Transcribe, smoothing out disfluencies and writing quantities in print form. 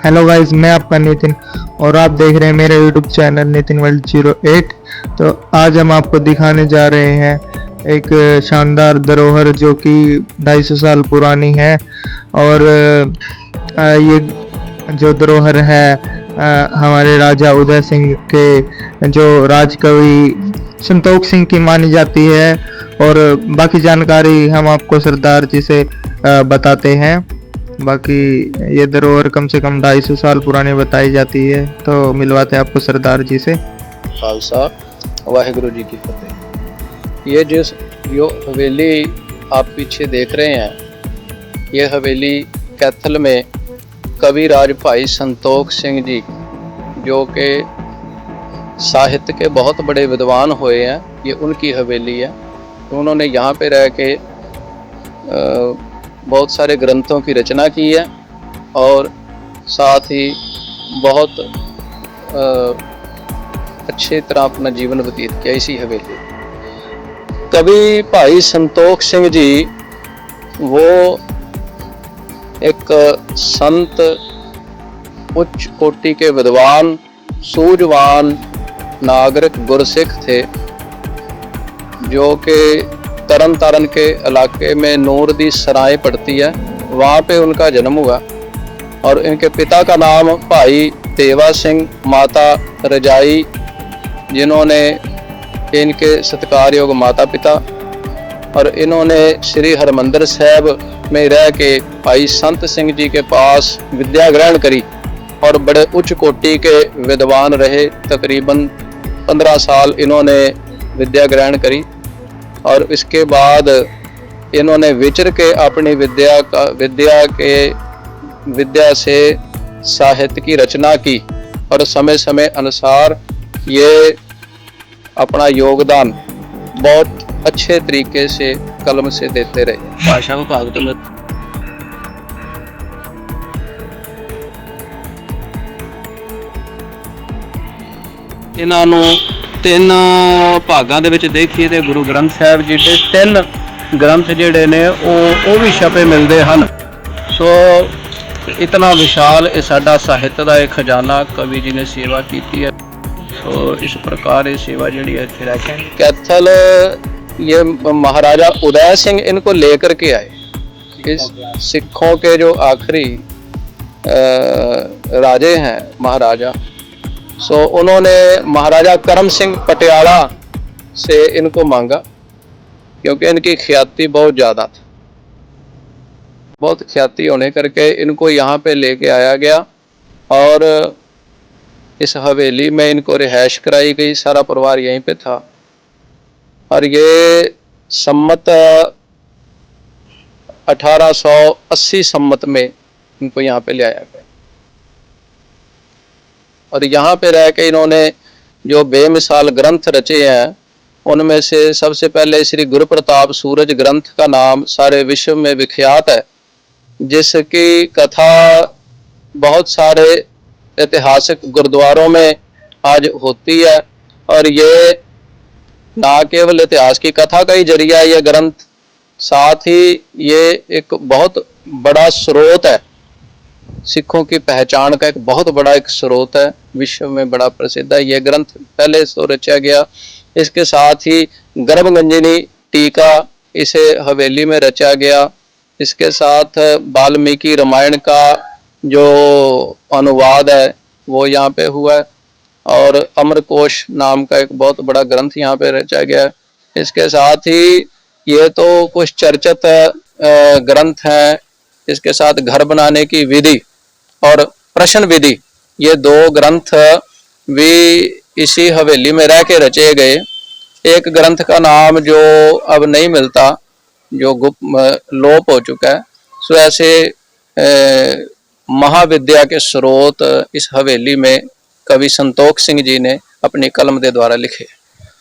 Hello guys, मैं आपका नितिन और आप देख रहे हैं मेरे यूट्यूब चैनल नितिन वर्ल्ड 08। तो आज हम आपको दिखाने जा रहे हैं एक शानदार धरोहर जो कि 250 साल पुरानी है। और ये जो धरोहर है हमारे राजा उदय सिंह के जो राजकवि संतोख सिंह की मानी जाती है। और बाकी जानकारी हम आपको सरदार जी से बताते हैं। बाकी ये धरोहर कम से कम 250 साल पुरानी बताई जाती है। तो मिलवाते हैं आपको सरदार जी से। खालसा वाहिगुरु जी की फतेह। ये जो हवेली आप पीछे देख रहे हैं, ये हवेली कैथल में कविराज भाई संतोख सिंह जी जो कि साहित्य के बहुत बड़े विद्वान हुए हैं, ये उनकी हवेली है। उन्होंने यहाँ पे रह के बहुत सारे ग्रंथों की रचना की है और साथ ही बहुत अच्छी तरह अपना जीवन व्यतीत किया इसी हवेली। कवि भाई संतोख सिंह जी वो एक संत, उच्च कोटि के विद्वान, सूझवान नागरिक गुरसिख थे जो कि तरन तारण के इलाके में नूर दी सराय पड़ती है, वहाँ पे उनका जन्म हुआ। और इनके पिता का नाम भाई देवा सिंह, माता रजाई, जिन्होंने इनके सत्कारयोग माता पिता। और इन्होंने श्री हरमंदिर साहब में रह के भाई संत सिंह जी के पास विद्या ग्रहण करी और बड़े उच्च कोटि के विद्वान रहे। तकरीबन 15 साल इन्होंने विद्या ग्रहण करी और इसके बाद इन्होंने विचर के अपनी विद्या से साहित्य की रचना की और समय समय अनुसार ये अपना योगदान बहुत अच्छे तरीके से कलम से देते रहे। भाषा विभाग तो इन्हों तीन भागों ਦੇ ਵਿੱਚ देखिए तो गुरु ग्रंथ साहब जी के 3 ग्रंथ जिहड़े ने वो भी छपे मिलते हैं। सो इतना विशाल ये साडा साहित्य का एक खजाना कवि जी ने सेवा की है। सो इस प्रकार ये सेवा जिहड़ी है इत्थे रह कैथल ये महाराजा उदय सिंह इनको लेकर के आए। इस सिखों के जो आखिरी राजे हैं महाराजा, सो उन्होंने महाराजा करम सिंह पटियाला से इनको मांगा क्योंकि इनकी ख्याति बहुत ज़्यादा थी। बहुत ख्याति होने करके इनको यहाँ पे लेके आया गया और इस हवेली में इनको रिहाइश कराई गई। सारा परिवार यहीं पे था और ये सम्मत 1880 सम्मत में इनको यहाँ पे ले आया गया। और यहाँ पे रह के इन्होंने जो बेमिसाल ग्रंथ रचे हैं, उनमें से सबसे पहले श्री गुरु प्रताप सूरज ग्रंथ का नाम सारे विश्व में विख्यात है, जिसकी कथा बहुत सारे ऐतिहासिक गुरुद्वारों में आज होती है। और ये ना केवल इतिहास की कथा का ही जरिया है ये ग्रंथ, साथ ही ये एक बहुत बड़ा स्रोत है, सिखों की पहचान का एक बहुत बड़ा एक स्रोत है, विश्व में बड़ा प्रसिद्ध है। यह ग्रंथ पहले तो रचा गया, इसके साथ ही गर्भगंजनी टीका इसे हवेली में रचा गया। इसके साथ वाल्मीकि रामायण का जो अनुवाद है वो यहाँ पे हुआ है और अमरकोश नाम का एक बहुत बड़ा ग्रंथ यहाँ पे रचा गया है। इसके साथ ही ये तो कुछ चर्चित ग्रंथ हैं। इसके साथ घर बनाने की विधि और प्रश्न विधि, ये 2 ग्रंथ भी इसी हवेली में रह के रचे गए। एक ग्रंथ का नाम जो अब नहीं मिलता, जो लोप हो चुका है। सो ऐसे महाविद्या के स्रोत इस हवेली में कवि संतोख सिंह जी ने अपनी कलम के द्वारा लिखे।